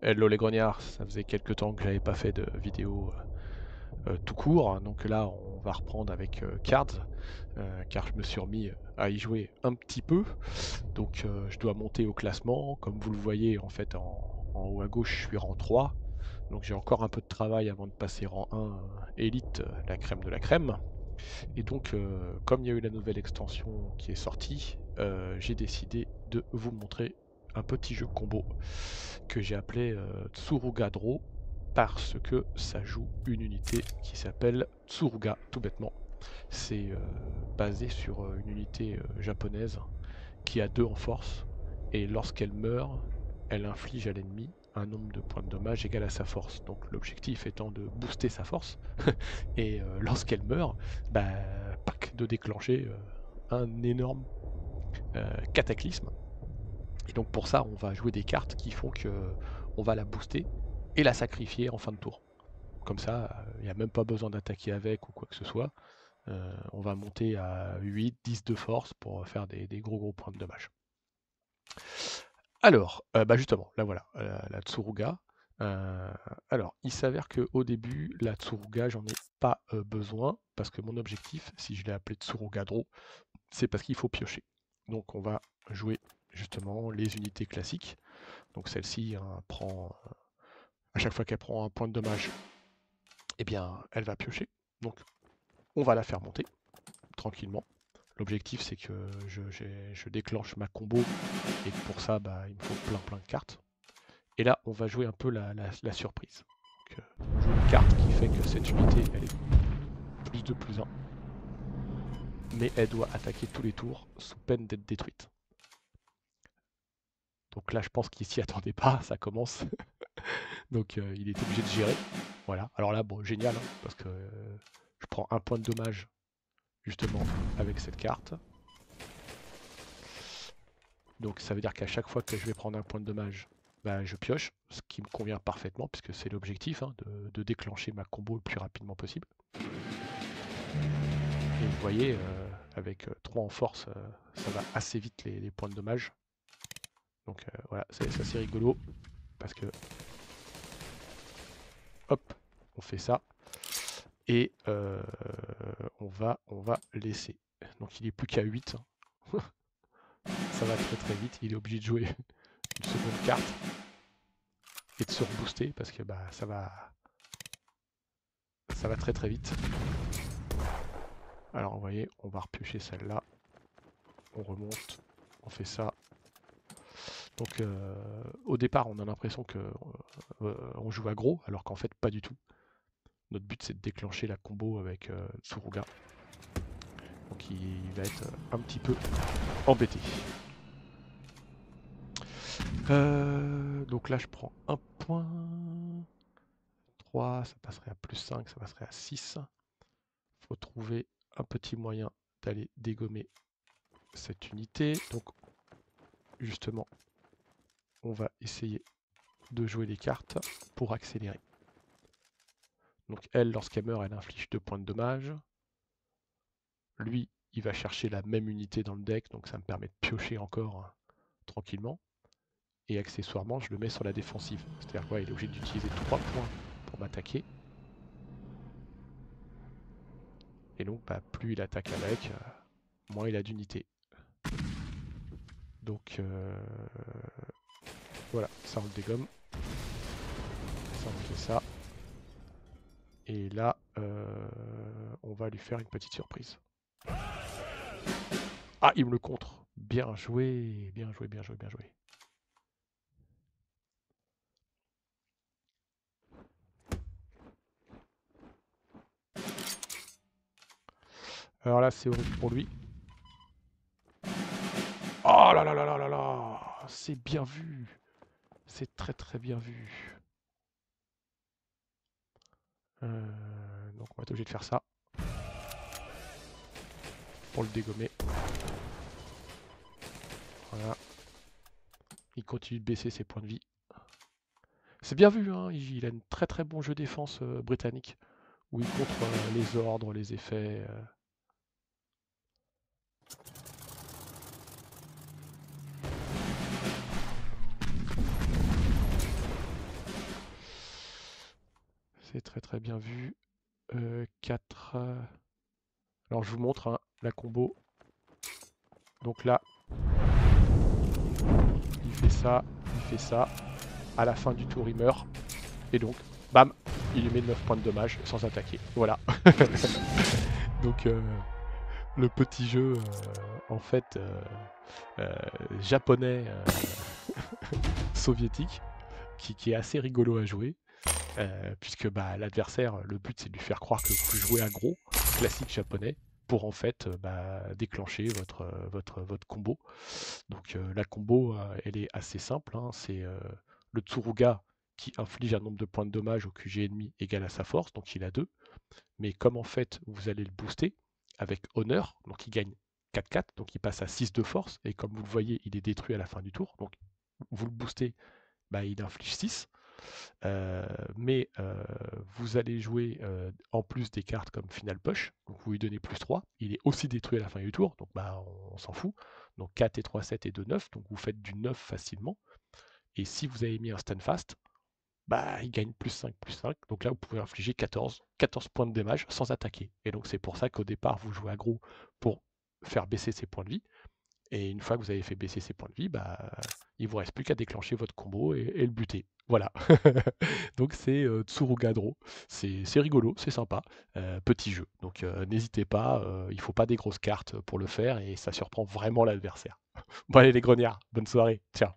Hello les grognards, ça faisait quelques temps que j'avais pas fait de vidéo tout court, donc là on va reprendre avec Cards, car je me suis remis à y jouer un petit peu, donc je dois monter au classement, comme vous le voyez en fait en haut à gauche je suis rang 3, donc j'ai encore un peu de travail avant de passer rang 1 élite, la crème de la crème, et donc comme il y a eu la nouvelle extension qui est sortie, j'ai décidé de vous montrer un petit jeu combo que j'ai appelé Tsuruga Draw parce que ça joue une unité qui s'appelle Tsuruga, tout bêtement. C'est basé sur une unité japonaise qui a 2 en force, et lorsqu'elle meurt, elle inflige à l'ennemi un nombre de points de dommage égal à sa force. Donc l'objectif étant de booster sa force, et lorsqu'elle meurt, bah, pack, de déclencher un énorme cataclysme. Et donc pour ça, on va jouer des cartes qui font que on va la booster et la sacrifier en fin de tour. Comme ça, il n'y a même pas besoin d'attaquer avec ou quoi que ce soit. On va monter à 8, 10 de force pour faire des gros points de dommage. Alors, bah justement, là voilà, la Tsuruga. Alors, il s'avère qu'au début, la Tsuruga, j'en ai pas besoin, parce que mon objectif, si je l'ai appelé Tsuruga Draw, c'est parce qu'il faut piocher. Donc on va jouer justement les unités classiques. Donc celle-ci prend, à chaque fois qu'elle prend un point de dommage, eh bien elle va piocher. Donc on va la faire monter tranquillement. L'objectif c'est que je déclenche ma combo et que pour ça bah, il me faut plein de cartes. Et là on va jouer un peu la surprise. Donc, on joue une carte qui fait que cette unité elle est plus 2 plus 1. Mais elle doit attaquer tous les tours sous peine d'être détruite. Donc là je pense qu'il s'y attendait pas, ça commence. Donc il est obligé de gérer. Voilà. Alors là, bon, génial, hein, parce que je prends un point de dommage justement avec cette carte. Donc ça veut dire qu'à chaque fois que je vais prendre un point de dommage, bah, je pioche, ce qui me convient parfaitement, puisque c'est l'objectif, hein, de déclencher ma combo le plus rapidement possible. Et vous voyez, avec 3 en force, ça va assez vite les points de dommage. Donc voilà, c'est assez rigolo, parce que hop, on fait ça. Et on va laisser. Donc il est plus qu'à 8. Ça va très vite. Il est obligé de jouer une seconde carte et de se rebooster parce que bah ça va très vite. Alors vous voyez, on va repiocher celle-là. On remonte, on fait ça. Donc au départ on a l'impression que on joue aggro, alors qu'en fait pas du tout. Notre but c'est de déclencher la combo avec Tsuruga. Donc il va être un petit peu embêté. Donc là je prends un point. 3, ça passerait à plus 5, ça passerait à 6. Il faut trouver un petit moyen d'aller dégommer cette unité. Donc justement, on va essayer de jouer les cartes pour accélérer. Donc elle, lorsqu'elle meurt, elle inflige 2 points de dommage. Lui, il va chercher la même unité dans le deck, donc ça me permet de piocher encore tranquillement. Et accessoirement, je le mets sur la défensive. C'est-à-dire qu'il est obligé d'utiliser 3 points pour m'attaquer. Et donc, bah, plus il attaque avec, moins il a d'unités. Donc, voilà, ça on le dégomme. Ça on fait ça. Et là, on va lui faire une petite surprise. Ah, il me le contre. Bien joué, bien joué, bien joué, bien joué. Alors là, c'est horrible pour lui. Oh là là là là là là! C'est bien vu. C'est très bien vu. Donc on va être obligé de faire ça. Pour le dégommer. Voilà. Il continue de baisser ses points de vie. C'est bien vu, hein, il a un très bon jeu défense britannique. Où il contre les ordres, les effets. très très très bien vu. 4. Alors je vous montre hein, la combo. Donc là, il fait ça, il fait ça. À la fin du tour, il meurt. Et donc, bam, il lui met 9 points de dommage sans attaquer. Voilà. Donc le petit jeu, en fait, japonais soviétique, qui est assez rigolo à jouer. Puisque bah, l'adversaire, le but c'est de lui faire croire que vous jouez aggro, classique japonais, pour en fait déclencher votre combo. Donc la combo, elle est assez simple, hein, c'est le Tsuruga qui inflige un nombre de points de dommage au QG ennemi égal à sa force, donc il a 2. Mais comme en fait vous allez le booster avec honneur, donc il gagne 4-4, donc il passe à 6 de force, et comme vous le voyez, il est détruit à la fin du tour, donc vous le boostez, bah, il inflige 6. Mais vous allez jouer en plus des cartes comme Final Push, donc vous lui donnez plus 3, il est aussi détruit à la fin du tour, donc bah, on s'en fout. Donc 4 et 3, 7 et 2, 9, donc vous faites du 9 facilement. Et si vous avez mis un stun fast, bah, il gagne plus 5, plus 5, donc là vous pouvez infliger 14 points de dommage sans attaquer. Et donc c'est pour ça qu'au départ vous jouez aggro pour faire baisser ses points de vie. Et une fois que vous avez fait baisser ses points de vie, bah, il ne vous reste plus qu'à déclencher votre combo et le buter. Voilà. Donc c'est Tsurugadro. C'est rigolo, c'est sympa. Petit jeu. Donc n'hésitez pas, il ne faut pas des grosses cartes pour le faire et ça surprend vraiment l'adversaire. Bon allez les grognards, bonne soirée. Ciao.